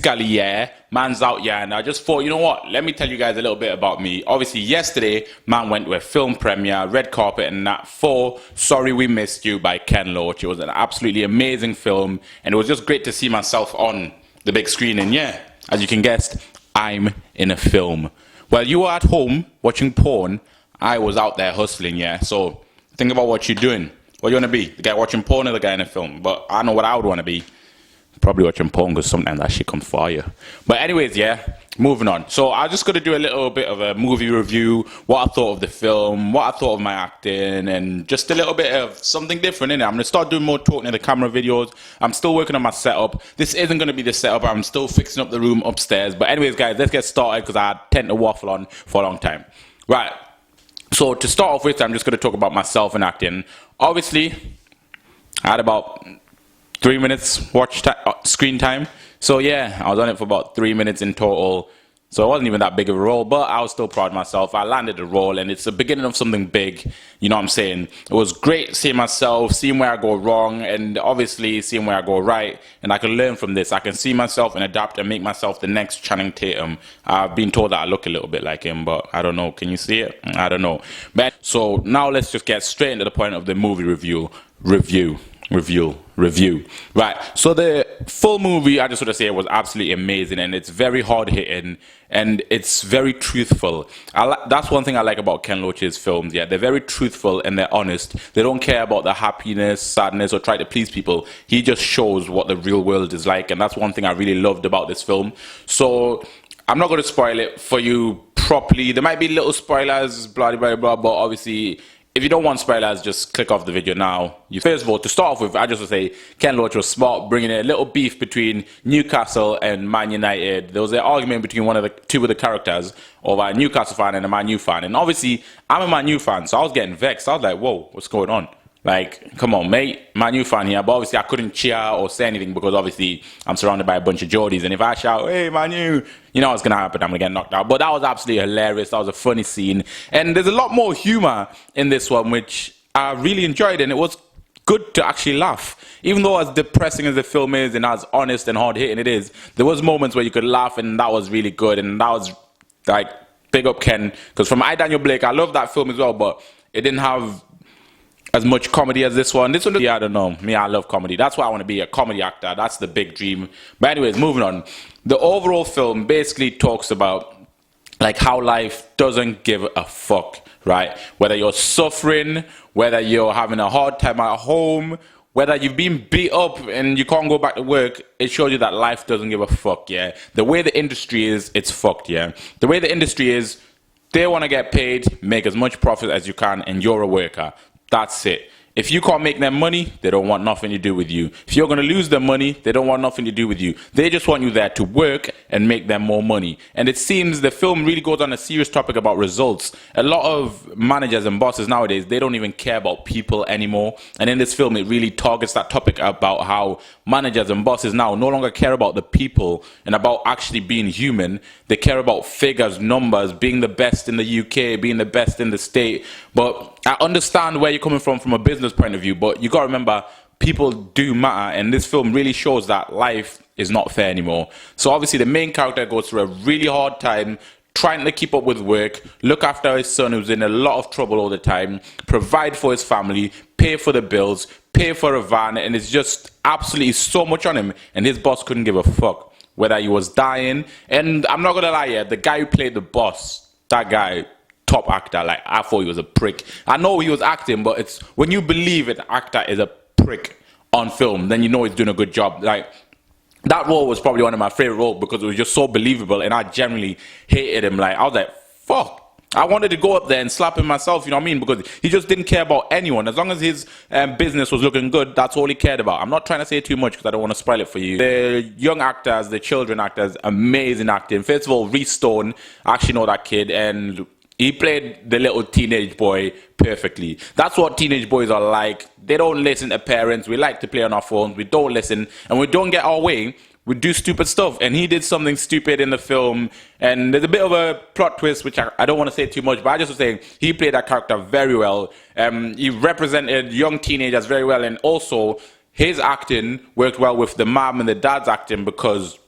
basically, yeah, man's out, yeah, and I just thought, you know what, let me tell you guys a little bit about me. Obviously, yesterday, man went to a film premiere, red carpet and that, for Sorry We Missed You by Ken Loach. It was an absolutely amazing film, and it was just great to see myself on the big screen, and yeah, as you can guess, I'm in a film. While you were at home watching porn, I was out there hustling, yeah, so think about what you're doing. What do you want to be? The guy watching porn or the guy in a film? But I know what I would want to be. Probably watching porn because sometimes that shit comes fire. But anyways, yeah, moving on. So I'm just going to do a little bit of a movie review, what I thought of the film, what I thought of my acting, and just a little bit of something different in it. I'm going to start doing more talking to the camera videos. I'm still working on my setup. This isn't going to be the setup. I'm still fixing up the room upstairs. But anyways, guys, let's get started because I tend to waffle on for a long time. Right. So to start off with, I'm just going to talk about myself and acting. Obviously, I had about 3 minutes screen time. So yeah, I was on it for about 3 minutes in total. So it wasn't even that big of a role, but I was still proud of myself. I landed the role, and it's the beginning of something big. You know what I'm saying? It was great seeing myself, seeing where I go wrong, and obviously seeing where I go right. And I can learn from this. I can see myself and adapt and make myself the next Channing Tatum. I've been told that I look a little bit like him, but I don't know. Can you see it? I don't know. But so now let's just get straight into the point of the movie review. Right, so the full movie, I just want to say, it was absolutely amazing, and it's very hard hitting, and it's very truthful. That's one thing I like about Ken Loach's films. Yeah, they're very truthful and they're honest. They don't care about the happiness, sadness, or try to please people. He just shows what the real world is like, and that's one thing I really loved about this film. So I'm not going to spoil it for you properly. There might be little spoilers, blah blah blah, but obviously, if you don't want spoilers, just click off the video now. First of all, to start off with, I just want to say Ken Loach was smart, bringing in a little beef between Newcastle and Man United. There was an argument between two of the characters of a Newcastle fan and a Man U fan. And obviously, I'm a Man U fan, so I was getting vexed. I was like, whoa, what's going on? Like, come on, mate, Man U fan here. But obviously, I couldn't cheer or say anything because obviously, I'm surrounded by a bunch of Geordies. And if I shout, hey, Man U, you know what's going to happen. I'm going to get knocked out. But that was absolutely hilarious. That was a funny scene. And there's a lot more humor in this one, which I really enjoyed. And it was good to actually laugh. Even though as depressing as the film is and as honest and hard-hitting it is, there was moments where you could laugh, and that was really good. And that was, like, big up Ken. Because from I, Daniel Blake, I love that film as well, but it didn't have as much comedy as this one. This one, yeah, I don't know. Me, I love comedy. That's why I want to be a comedy actor. That's the big dream. But anyways, moving on. The overall film basically talks about like how life doesn't give a fuck, right? Whether you're suffering, whether you're having a hard time at home, whether you've been beat up and you can't go back to work, it shows you that life doesn't give a fuck, yeah? The way the industry is, it's fucked, yeah? The way the industry is, they want to get paid, make as much profit as you can, and you're a worker. That's it. If you can't make them money, they don't want nothing to do with you. If you're going to lose them money, they don't want nothing to do with you. They just want you there to work and make them more money. And it seems the film really goes on a serious topic about results. A lot of managers and bosses nowadays, they don't even care about people anymore. And in this film, it really targets that topic about how managers and bosses now no longer care about the people and about actually being human. They care about figures, numbers, being the best in the UK, being the best in the state. But I understand where you're coming from a business point of view, but you got to remember, people do matter, and this film really shows that life is not fair anymore. So obviously the main character goes through a really hard time trying to keep up with work, look after his son who's in a lot of trouble all the time, provide for his family, pay for the bills, pay for a van, and it's just absolutely so much on him, and his boss couldn't give a fuck whether he was dying. And I'm not gonna lie, yeah, the guy who played the boss, that guy, top actor, like, I thought he was a prick. I know he was acting, but it's when you believe an actor is a prick on film, then you know he's doing a good job. Like, that role was probably one of my favorite roles because it was just so believable, and I generally hated him. Like, I was like, fuck. I wanted to go up there and slap him myself, you know what I mean? Because he just didn't care about anyone. As long as his business was looking good, that's all he cared about. I'm not trying to say too much because I don't want to spoil it for you. The young actors, the children actors, amazing acting. First of all, Reece Stone, I actually know that kid, and he played the little teenage boy perfectly. That's what teenage boys are like. They don't listen to parents. We like to play on our phones. We don't listen, and we don't get our way. We do stupid stuff, and he did something stupid in the film, and there's a bit of a plot twist, which I don't want to say too much, but I just was saying he played that character very well. He represented young teenagers very well, and also his acting worked well with the mom and the dad's acting, because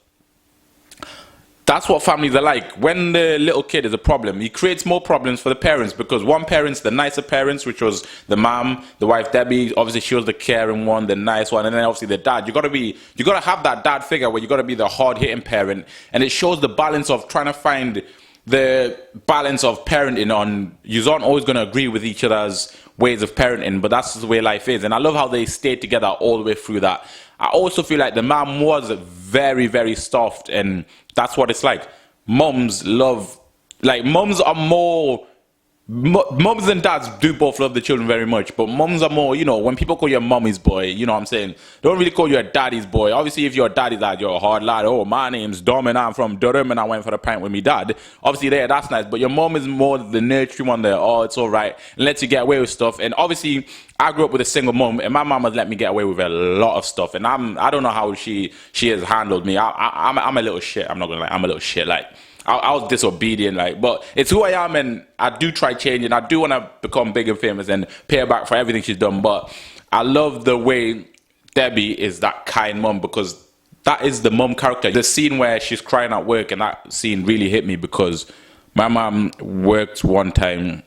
That's what families are like. When the little kid is a problem, he creates more problems for the parents, because one parent's the nicer parents, which was the mom, the wife Debbie. Obviously, she was the caring one, the nice one, and then obviously the dad. You gotta have that dad figure where you gotta be the hard hitting parent, and it shows the balance of trying to find the balance of parenting. On you aren't always gonna agree with each other's ways of parenting, but that's the way life is. And I love how they stayed together all the way through that. I also feel like the mom was very, very soft, and that's what it's like. Mums love, like, mums are more, mums and dads do both love the children very much, but mums are more, you know, when people call you a mommy's boy, you know what I'm saying? They don't really call you a daddy's boy. Obviously, if you're a daddy's lad, you're a hard lad. Oh, my name's Dom and I'm from Durham and I went for a pint with me dad. Obviously, there, that's nice, but your mom is more the nurturing one there. Oh, it's all right, and lets you get away with stuff. And obviously, I grew up with a single mom, and my mom has let me get away with a lot of stuff. And I don't know how she has handled me. I'm a little shit. I'm not gonna lie. I'm a little shit. Like, I was disobedient, like, but it's who I am, and I do try changing. I do want to become big and famous and pay her back for everything she's done. But I love the way Debbie is that kind mom, because that is the mom character. The scene where she's crying at work, and that scene really hit me, because my mom worked one time,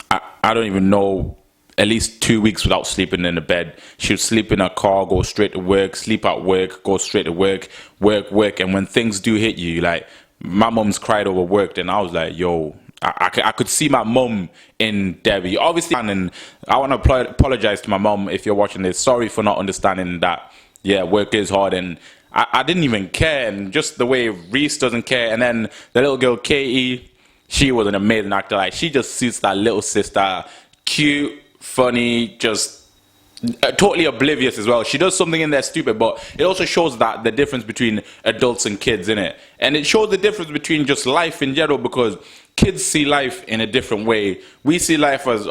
I don't even know, at least 2 weeks without sleeping in the bed. She would sleep in her car, go straight to work, sleep at work, go straight to work, work. And when things do hit you, like, my mum's cried over work, and I was like, yo, I could see my mum in Debbie. Obviously, and I want to apologize to my mum if you're watching this. Sorry for not understanding that, yeah, work is hard, and I didn't even care. And just the way Reese doesn't care. And then the little girl, Katie, she was an amazing actor. Like, she just suits that little sister. Cute, funny, just totally oblivious as well. She does something in there stupid, but it also shows that the difference between adults and kids, innit? And it shows the difference between just life in general, because kids see life in a different way. We see life as,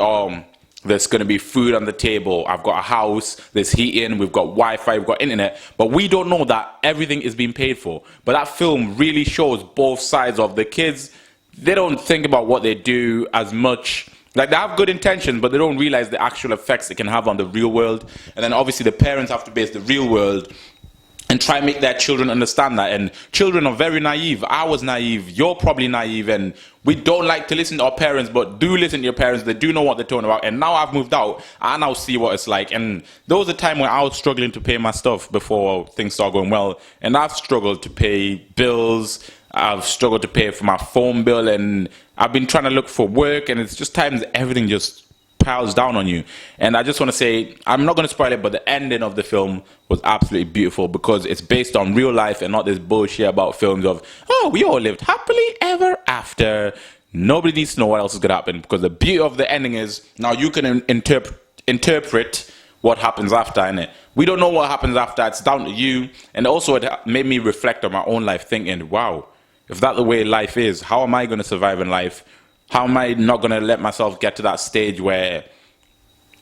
there's going to be food on the table, I've got a house, there's heating, we've got Wi-Fi, we've got internet, but we don't know that everything is being paid for. But that film really shows both sides of the kids. They don't think about what they do as much. Like, they have good intentions, but they don't realize the actual effects it can have on the real world. And then obviously the parents have to base the real world and try and make their children understand that. And children are very naive. I was naive. You're probably naive. And we don't like to listen to our parents, but do listen to your parents. They do know what they're talking about. And now I've moved out, I now see what it's like. And there was a time when I was struggling to pay my stuff before things started going well. And I've struggled to pay bills. I've struggled to pay for my phone bill, and I've been trying to look for work, and it's just times everything just piles down on you. And I just want to say, I'm not going to spoil it, but the ending of the film was absolutely beautiful, because it's based on real life and not this bullshit about films of, oh, we all lived happily ever after. Nobody needs to know what else is going to happen, because the beauty of the ending is now you can interpret what happens after, innit? We don't know what happens after. It's down to you. And also, it made me reflect on my own life, thinking, wow, if that's the way life is, how am I going to survive in life? How am I not going to let myself get to that stage where,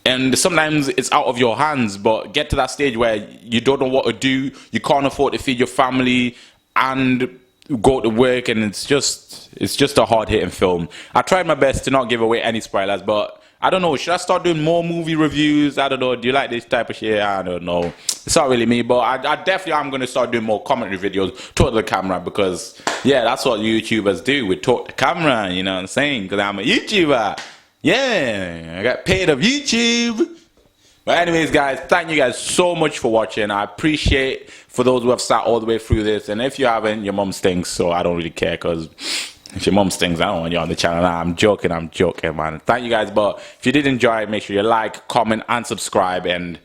and sometimes it's out of your hands, but get to that stage where you don't know what to do, you can't afford to feed your family and go to work, and it's just a hard-hitting film. I tried my best to not give away any spoilers, but I don't know, should I start doing more movie reviews? I don't know, do you like this type of shit? I don't know. It's not really me, but I definitely am going to start doing more commentary videos, talk to the camera, because, yeah, that's what YouTubers do. We talk to camera, you know what I'm saying? Because I'm a YouTuber. Yeah, I got paid of YouTube. But anyways, guys, thank you guys so much for watching. I appreciate for those who have sat all the way through this. And if you haven't, your mum stinks, so I don't really care, because if your mum stinks, I don't want you on the channel. Nah, I'm joking, man. Thank you guys. But if you did enjoy, make sure you like, comment, and subscribe. And